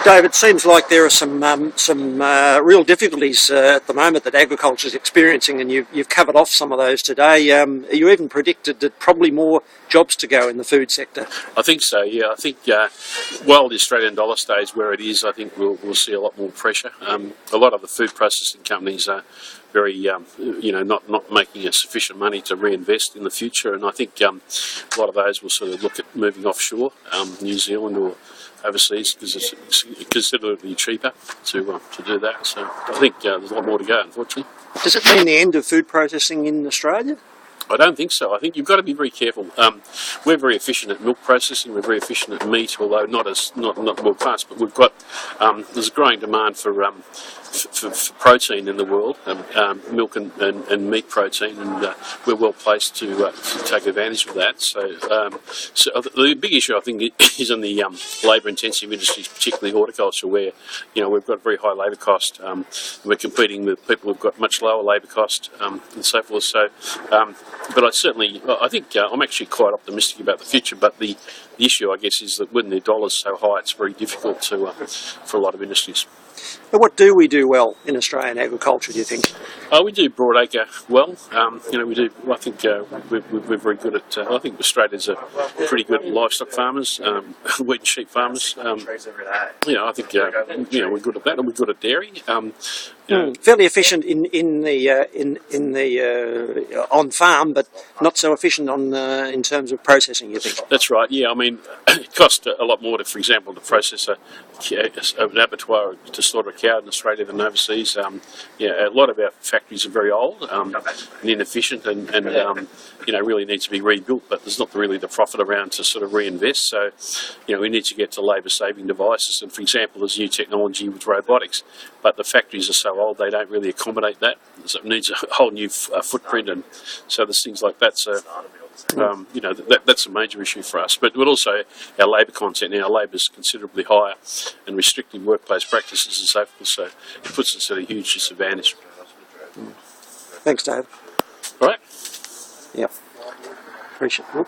David, it seems like there are some real difficulties at the moment that agriculture is experiencing, and you've covered off some of those today. You even predicted that probably more jobs to go in the food sector. I think so. Yeah, I think while the Australian dollar stays where it is, I think we'll see a lot more pressure. A lot of the food processing companies are very, not making sufficient money to reinvest in the future, and I think a lot of those will sort of look at moving offshore, New Zealand or overseas, because it's considerably cheaper to do that. So I think there's a lot more to go, unfortunately. Does it mean the end of food processing in Australia? I don't think so. I think you've got to be very careful. We're very efficient at milk processing. We're very efficient at meat, although not world class. But we've got there's a growing demand for protein in the world, milk and meat protein, and we're well placed to take advantage of that. So the big issue I think is in the labour-intensive industries, particularly horticulture, where we've got very high labour cost. We're competing with people who've got much lower labour cost and so forth. So, but I think I'm actually quite optimistic about the future. But the issue, I guess, is that when the dollar's so high, it's very difficult for a lot of industries. But what do we do well in Australian agriculture, do you think? We do broadacre well. We do. I think we're very good at. I think Australians are pretty good livestock farmers, wheat and sheep farmers. I think we're good at that, and we're good at dairy. Fairly efficient in the on farm, but not so efficient in terms of processing, you think? That's right. Yeah, I mean, it costs a lot more for example, to process an abattoir to slaughter a cow in Australia than overseas. A lot of our factories are very old and inefficient, and really need to be rebuilt. But there's not really the profit around to sort of reinvest. So, we need to get to labour-saving devices. And for example, there's new technology with robotics, but the factories are so old they don't really accommodate that. So it needs a whole new footprint, and so there's things like that. So. That's a major issue for us, but also our labour content. Now, our labour is considerably higher, and restricting workplace practices and so forth. So it puts us at a huge disadvantage. Thanks, Dave. All right. Yep. Appreciate it.